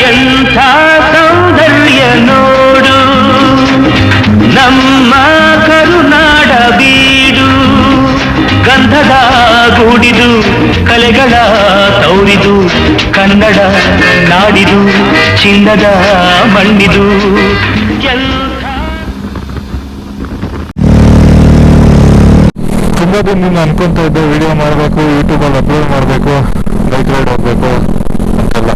ಎಂಥ ಸೌಂದರ್ಯ ನೋಡು ನಮ್ಮ ಕರುನಾಡ ಬೀಡು ಗಂಧದ ಗೂಡಿದು ಕಲೆಗಳ ತೌರಿದು ಕನ್ನಡ ನಾಡಿದು ಚಿನ್ನದ ಮಣ್ಣಿದು ತುಂಬ ದಿನ ಅನ್ಕೊಂತ ಇದ್ದೆ ವಿಡಿಯೋ ಮಾಡಬೇಕು, ಯೂಟ್ಯೂಬಲ್ಲಿ ಅಪ್ಲೋಡ್ ಮಾಡಬೇಕು, ಬೈಕ್ ರೈಡ್ ಹೋಗ್ಬೇಕು ಅಂತೆಲ್ಲ.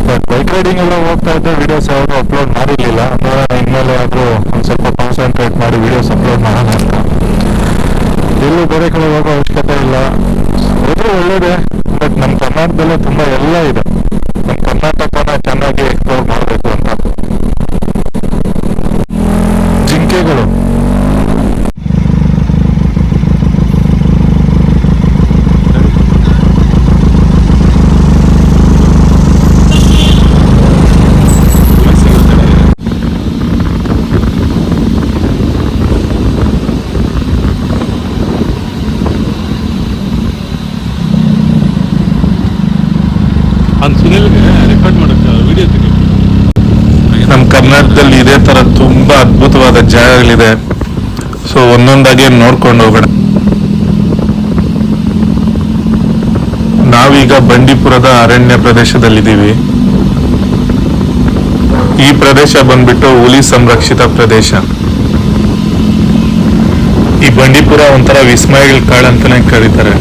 ಬಟ್ ಬೈಕ್ ರೈಡಿಂಗ್ ಎಲ್ಲ ಹೋಗ್ತಾ ಇದ್ದೆ, ವಿಡಿಯೋಸ್ ಯಾವುದು ಅಪ್ಲೋಡ್ ಮಾಡಿರಲಿಲ್ಲ. ಅಂದರೆ ಇನ್ಮೇಲೆ ಆದರೂ ಒಂದು ಸ್ವಲ್ಪ ಕಾನ್ಸಂಟ್ರೇಟ್ ಮಾಡಿ ವಿಡಿಯೋಸ್ ಅಪ್ಲೋಡ್ ಮಾಡೋಣ ಅಂತ. ಎಲ್ಲೂ ಬೇರೆ ಕಡೆ ಹೋಗೋ ಅವಶ್ಯಕತೆ ಇಲ್ಲ, ಹೋದ್ರೂ ಒಳ್ಳೇದೇ. ಬಟ್ ನಮ್ಮ ಕರ್ನಾಟಕದಲ್ಲೇ ತುಂಬ ಎಲ್ಲ ಇದೆ, ನಮ್ಮ ಕರ್ನಾಟಕನ ಚೆನ್ನಾಗಿ ಎಕ್ಸ್ಪ್ಲೋರ್ ಮಾಡಬೇಕು ಅಂತ. ಜಿಂಕೆಗಳು ನಮ್ಮ ಕರ್ನಾಟಕದಲ್ಲಿ ಇದೇ ತರ ತುಂಬಾ ಅದ್ಭುತವಾದ ಜಾಗಗಳಿದೆ. ಸೊ ಒಂದೊಂದಾಗಿ ನೋಡ್ಕೊಂಡು ಹೋಗೋಣ. ನಾವೀಗ ಬಂಡೀಪುರದ ಅರಣ್ಯ ಪ್ರದೇಶದಲ್ಲಿದ್ದೀವಿ. ಈ ಪ್ರದೇಶ ಬಂದ್ಬಿಟ್ಟು ಹುಲಿ ಸಂರಕ್ಷಿತ ಪ್ರದೇಶ. ಈ ಬಂಡೀಪುರ ಒಂಥರ ವಿಸ್ಮಯಗಳ ಕಾಡು ಅಂತಾನೆ ಕರೀತಾರೆ.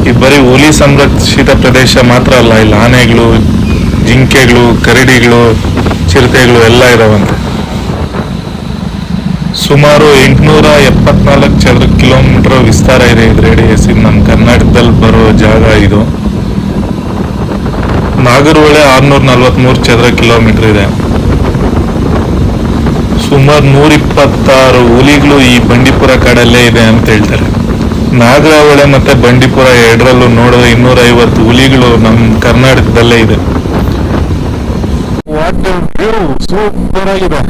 ಈ ಬರೀ ಹುಲಿ ಸಂರಕ್ಷಿತ ಪ್ರದೇಶ ಮಾತ್ರ ಅಲ್ಲ, ಇಲ್ಲಿ ಆನೆಗಳು, ಜಿಂಕೆಗಳು, ಕರಡಿಗಳು, ಚಿರತೆಗಳು ಎಲ್ಲ ಇದಾವಂತೆ. ಸುಮಾರು 874 ಚದರ ಕಿಲೋಮೀಟರ್ ವಿಸ್ತಾರ ಇದೆ ಇದು ರೇಡಿಯಸ್. ಇದು ನಮ್ಮ ಕರ್ನಾಟಕದಲ್ಲಿ ಬರೋ ಜಾಗ ಇದು. ನಾಗರಹೊಳೆ 643 ಚದರ ಕಿಲೋಮೀಟರ್ ಇದೆ. ಸುಮಾರು 126 ಹುಲಿಗಳು ಈ ಬಂಡೀಪುರ ಕಾಡಲ್ಲೇ ಇದೆ ಅಂತ ಹೇಳ್ತಾರೆ. ನಾಗರಹೊಳೆ ಮತ್ತೆ ಬಂಡೀಪುರ ಎರಡರಲ್ಲೂ ನೋಡಿದ್ರೆ 250 ಹುಲಿಗಳು ನಮ್ಮ ಕರ್ನಾಟಕದಲ್ಲೇ ಇದೆ. ಸೂಪರ್ ಆಗಿದೆ.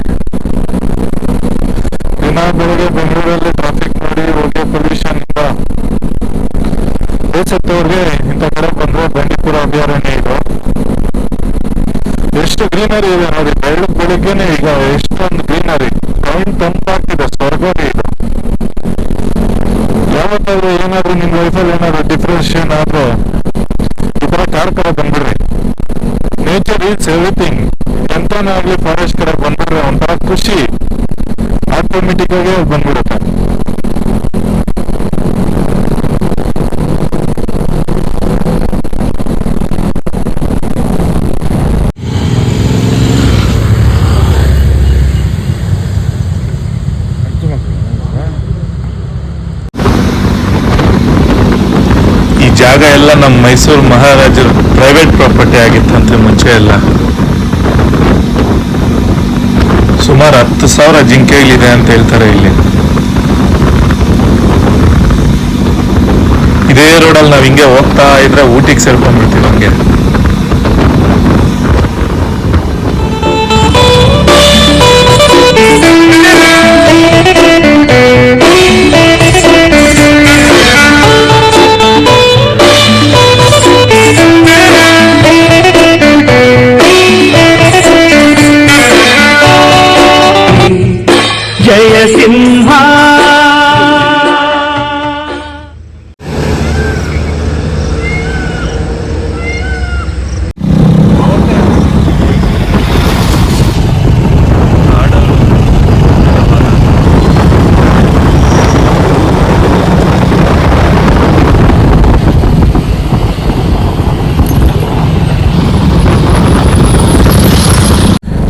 ದಿನ ಬೆಳಗ್ಗೆ ಬೆಂಗಳೂರಲ್ಲಿ ಟ್ರಾಫಿಕ್ ಮಾಡಿ ಹೊಗೆ ಪೊಲ್ಯೂಷನ್ ಇಂದ ಬೇಸತ್ತವ್ರಿಗೆ ಇಂಥ ಕಡೆ ಬಂದ್ರೆ ಬಂಡೀಪುರ ಅಭಯಾರಣ್ಯ ಇದು. ಎಷ್ಟು ಗ್ರೀನರಿ ಇದೆ ನೋಡಿ, ಬೆಳಿಗ್ಗೆನೆ ಈಗ ಎಷ್ಟೊಂದು ಗ್ರೀನರಿ, ಕಣ್ಣು ತಂಪಾಗ್ತಿದೆ, ಸ್ವರ್ಗನೇ ಇದು. ಯಾವತ್ತಾದ್ರೂ ಏನಾದ್ರು ನಿಮ್ ಲೈಫಲ್ಲಿ ಏನಾದ್ರು ಡಿಪ್ರೆಷನ್ ಆದ್ರೆ ಈ ತರ ಕಾಡ್ ಕಡೆ ಬಂದ್ಬಿಡ್ರಿ. Nature is everything. ಎಂತಾನೇ ಆಗ್ಲಿ ಫಾರೆಸ್ಟ್ ಕಡೆ ಬಂದ್ಬಿಟ್ರೆ ಒಂಥರ ಖುಷಿ ಆಟೋಮೆಟಿಕ್ ಆಗಿ ಬಂದ್ಬಿಡುತ್ತೆ. ಈ ಜಾಗ ಎಲ್ಲ ನಮ್ಮ ಮೈಸೂರು ಮಹಾರಾಜರ ಪ್ರೈವೇಟ್ ಪ್ರಾಪರ್ಟಿ ಆಗಿತ್ತಂತೆ ಮುಂಚೆ ಎಲ್ಲ. ಸುಮಾರು 10,000 ಜಿಂಕೆಗಳಿದೆ ಅಂತ ಹೇಳ್ತಾರೆ ಇಲ್ಲಿ. ಇದೇ ರೋಡಲ್ಲಿ ನಾವು ಹಿಂಗೆ ಹೋಗ್ತಾ ಇದ್ರೆ ಊಟಿಗೆ ಸೇರ್ಕೊಂಡ್ಬಿಡ್ತೀವಿ ಹಂಗೆ. ಜಯ ಸಿಂಹ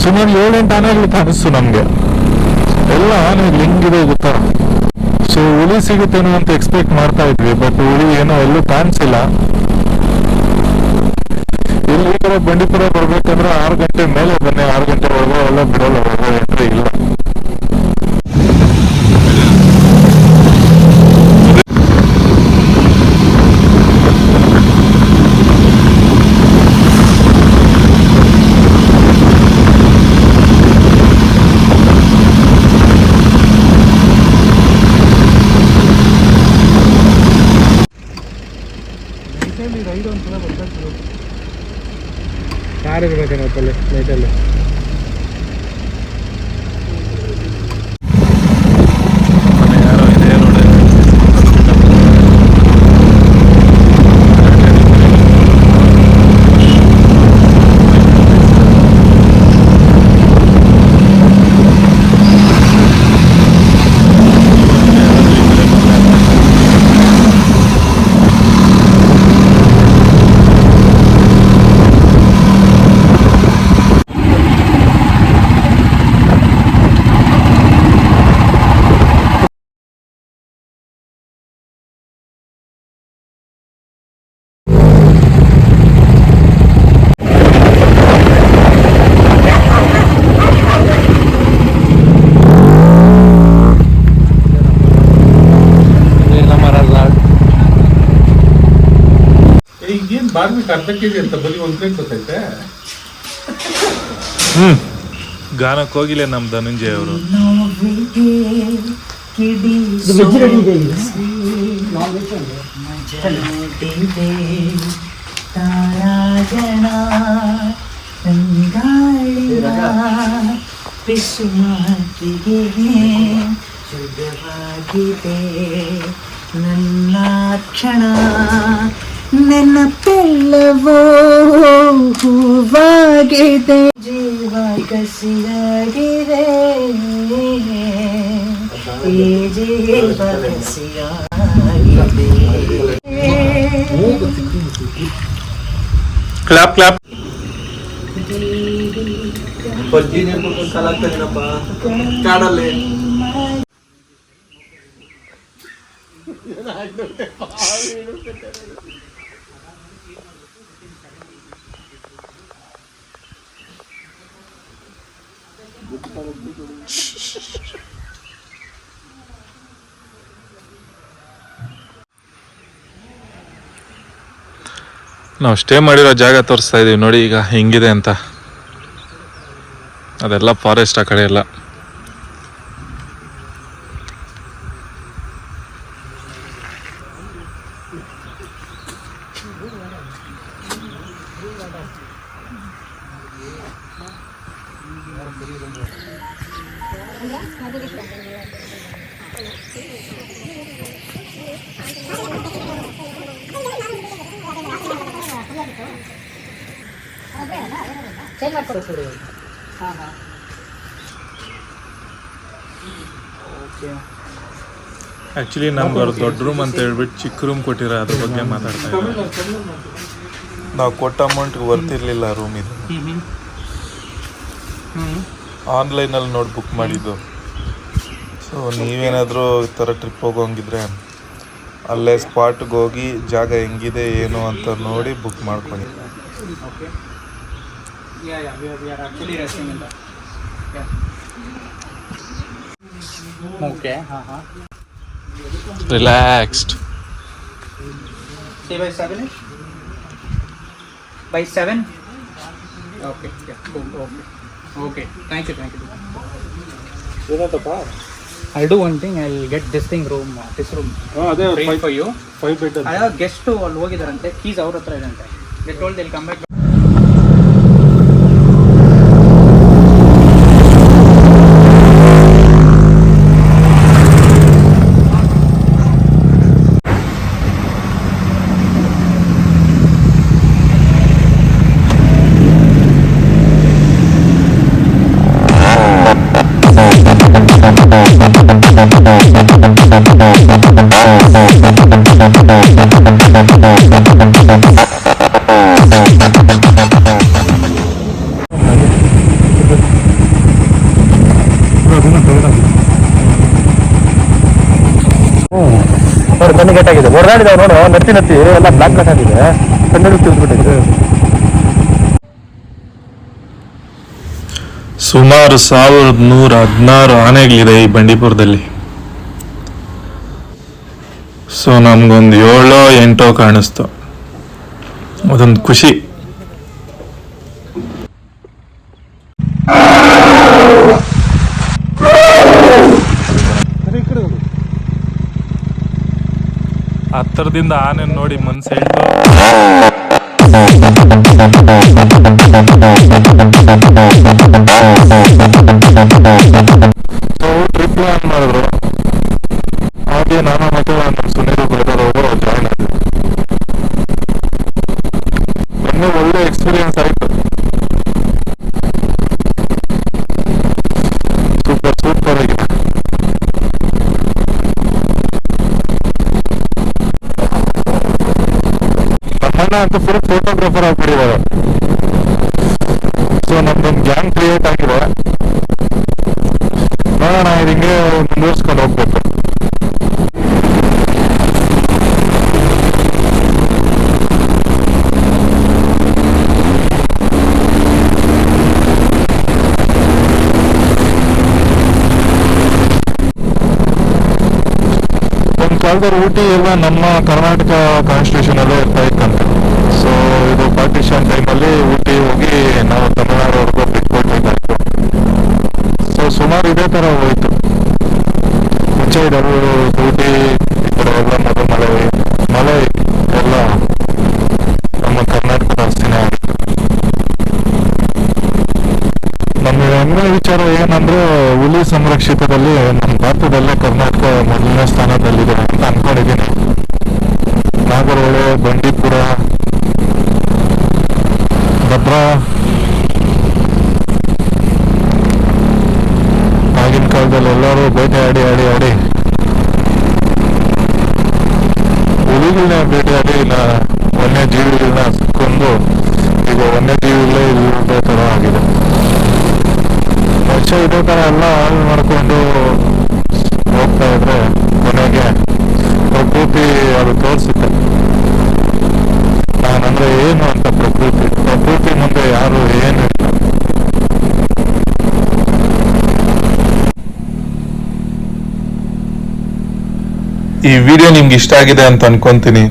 ಸುಮಾರು 7-8 ಆನೆಗಳು ಕಾಣಿಸ್ತು ನಮ್ಗೆ. ಎಲ್ಲ ಆನೆ ಹೆಂಗಿದೆ ಗೊತ್ತಾ. ಸೊ ಹುಲಿ ಸಿಗುತ್ತೇನೋ ಅಂತ ಎಕ್ಸ್ಪೆಕ್ಟ್ ಮಾಡ್ತಾ ಇದ್ವಿ, ಬಟ್ ಹುಲಿ ಏನೋ ಎಲ್ಲೂ ಕಾಣಿಸಿಲ್ಲ. ಇಲ್ಲಿ ಈ ಕಡೆ ಬಂಡೀಪುರ ಬರ್ಬೇಕಂದ್ರೆ 6 ಗಂಟೆ ಮೇಲೆ ಬನ್ನಿ, 6 ಗಂಟೆ ಒಳಗೆ ಎಲ್ಲ ಬಿಡೋಲ್ಲ, ಒಳಗೆ ಎಂಟ್ರಿ ಇಲ್ಲ. ಕಾರ್ ಇರ್ಬೇಕೇನಪ್ಪಲ್ಲಿ ಲೈಟಲ್ಲಿ. ಈಗೇನು ಬಾರ್ಬಿಟ್ಟು ಅರ್ಧ ಕೆಜಿ ಅಂತ ಬರೀ ಒಂದು ಪ್ಲೇಟ್ ಗೊತ್ತೈತೆ. ಗಾನಕ್ಕೆ ಹೋಗಿಲ್ಲ ನಮ್ಮ ಧನಂಜಯ ಅವರು. ನನ್ನ ಕ್ಷಣ ನೆನಪೆಲ್ಲವೋ ಹೂವಾಗಿದೆ, ಜೀವ ಕಸಿಯಾಗಿದೆ, ಈ ಜೀವ ಕಸಿಯಾಗಿದೆ. Clap clap. ಕಾಡಲ್ಲಿ ನಾವು ಸ್ಟೇ ಮಾಡಿರೋ ಜಾಗ ತೋರಿಸ್ತಾ ಇದೀವಿ ನೋಡಿ ಈಗ ಹೆಂಗಿದೆ ಅಂತ. ಅದೆಲ್ಲ ಫಾರೆಸ್ಟ್ ಆ ಕಡೆ ಎಲ್ಲ. ಆ್ಯಕ್ಚುಲಿ ನಮ್ಗೆ ಅವ್ರು ದೊಡ್ಡ ರೂಮ್ ಅಂತ ಹೇಳ್ಬಿಟ್ಟು ಚಿಕ್ಕ ರೂಮ್ ಕೊಟ್ಟಿರೋ ಅದ್ರ ಬಗ್ಗೆ ಮಾತಾಡ್ತಾ ಇದ್ದಾರೆ. ನಾವು ಕೊಟ್ಟ ಅಮೌಂಟ್ಗೆ ವರ್ತಿರ್ಲಿಲ್ಲ ರೂಮ್ ಇದು. ಆನ್ಲೈನಲ್ಲಿ ನೋಡಿ ಬುಕ್ ಮಾಡಿದ್ದು. ಸೊ ನೀವೇನಾದರೂ ಈ ಥರ ಟ್ರಿಪ್ ಹೋಗೋಂಗಿದ್ರೆ ಅಲ್ಲೇ ಸ್ಪಾಟ್ಗೆ ಹೋಗಿ ಜಾಗ ಹೆಂಗಿದೆ ಏನು ಅಂತ ನೋಡಿ ಬುಕ್ ಮಾಡ್ಕೊಳ್ಳಿ. Relaxed. Say by 7 -ish? By 7? Okay, yeah, cool, okay. Okay, thank you. I'll do one thing, I'll get this room free for you. 5 bed. I have guest ಅಲ್ಲಿ ಹೋಗಿದಾರಂತೆ, keys ಅವ್ರ ಹತ್ರ ಇದಂತೆ. They told they'll come back. ನೋಡಿ ಕಣ್ಣು ಕೆಟ್ಟಾಗಿದೆ, ಓಡಾಡಿದಾವೆ ನೋಡು, ನತ್ತಿ ಎಲ್ಲ block cut ಆಗಿದೆ, ಕಣ್ಣು ತಿಳ್ಬಿಟ್ಟಿದೆ. ಸುಮಾರು 1116 ಆನೆಗಳಿದೆ ಈ ಬಂಡೀಪುರದಲ್ಲಿ. ಸೊ ನಮ್ಗೊಂದು 7-8 ಕಾಣಿಸ್ತು. ಅದೊಂದು ಖುಷಿ. ಹತ್ತಿರದಿಂದ ಆನೆ ನೋಡಿ ಮನ್ಸು ಹೇಳ್ತು. ಟ್ರಿಪ್ ಪ್ಲಾನ್ ಮಾಡಿದ್ರು. ಹಾಗೆ ನಾನು ಮತ್ತೆ ನಮ್ಮ ಸುನೀಲ್ ಬ್ರದರ್ ಅವರು ಜಾಯ್ನ್ ಆದ್ರು. ಇನ್ನೂ ಒಳ್ಳೆ ಎಕ್ಸ್ಪೀರಿಯನ್ಸ್ ಆಯ್ತು. ಸೂಪರ್ ಆಗಿದೆ. ನಮ್ಮಣ್ಣ ಅಂತೂ ಫುಲ್ ಫೋಟೋಗ್ರಾಫರ್ ಆಗ್ಬಿಟ್ಟಿದ್ದಾರೆ. ಸೊ ನಮ್ದೊಂದು ಗ್ಯಾಂಗ್ ಕ್ರಿಯೇಟ್ ಆಗಿದೆ. ನೋಡೋಣ, ಇದು ಹಿಂಗೆ ಮುಂದುವರ್ಸ್ಕೊಂಡು ಹೋಗ್ಬೇಕು. ಒಂದು ಕಾಲದಲ್ಲಿ ಊಟಿ ಎಲ್ಲ ನಮ್ಮ ಕರ್ನಾಟಕ ಕಾನ್ಸ್ಟಿಟ್ಯೂಷನ್ ಅಲ್ಲೇ ಇರ್ತಾ ಇತ್ತಂತೆ. ಸೊ ಇದು ಪಾರ್ಟಿಷನ್ ಟೈಮಲ್ಲಿ ಊಟಿ ಹೋಗಿ ನಾವು ತಮಿಳ್ನಾಡುವರೆಗೂ ಬಿಟ್ಕೊಳ್ಬೇಕಾಯ್ತು. ಸೊ ಸುಮಾರು ಇದೇ ಥರ ಹೋಯ್ತು. ಮುಂಚೆ ಇಡಲು ಊಟಿ ಈ ಕಡೆ ಎಲ್ಲ ಮಲೆ ಎಲ್ಲ ನಮ್ಮ ಕರ್ನಾಟಕದ ಆಸ್ತಿನೇ ಆಗಿತ್ತು. ನಮ್ಮ ಹೆಮ್ಮೆ ವಿಚಾರ ಏನಂದ್ರೆ ಹುಲಿ ಸಂರಕ್ಷಿತದಲ್ಲಿ ನಮ್ಮ ಭಾರತದಲ್ಲೇ ಕರ್ನಾಟಕ ಮೊದಲನೇ ಸ್ಥಾನದಲ್ಲಿದೆ ಅಂತ ಅನ್ಕೊಂಡಿದ್ದೀನಿ. ನಾಗರಹೊಳೆ, ಬಂಡೀಪುರ, ಭದ್ರಾ ಆಗಿನ ಕಾಲದಲ್ಲಿ ಎಲ್ಲರೂ ಬೇಟೆ ಆಡಿ ಹುಲಿಗಳನ್ನ ಬೇಟೆಯಾಡಿ ವನ್ಯಜೀವಿಗಳನ್ನ ಕೊಂದು ಈಗ ವನ್ಯಜೀವಿಗಳೇ ಇಲ್ಲದೇ ಥರ ಆಗಿದೆ. ವರ್ಷ ಇದೇ ಥರ ಎಲ್ಲ ಹಾಳು ಮಾಡಿಕೊಂಡು ಹೋಗ್ತಾ ಇದ್ರೆ ಕೊನೆಗೆ ಪ್ರಕೃತಿ ಅದು ತೋರಿಸುತ್ತೆ ನಾನಂದ್ರೆ ಏನು ಅಂತ. ಪ್ರಕೃತಿ ಮುಂದೆ ಯಾರು ಏನು ಇಲ್ಲ. ಈ ವಿಡಿಯೋ ನಿಮ್ಗೆ ಇಷ್ಟ ಆಗಿದೆ ಅಂತ ಅನ್ಕೊಂತೀನಿ.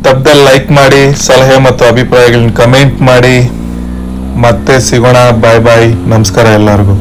ತಪ್ಪದಲ್ಲಿ ಲೈಕ್ ಮಾಡಿ, ಸಲಹೆ ಮತ್ತು ಅಭಿಪ್ರಾಯಗಳನ್ನ ಕಮೆಂಟ್ ಮಾಡಿ. ಮತ್ತೆ ಸಿಗೋಣ. ಬಾಯ್ ಬಾಯ್. ನಮಸ್ಕಾರ ಎಲ್ಲರಿಗೂ.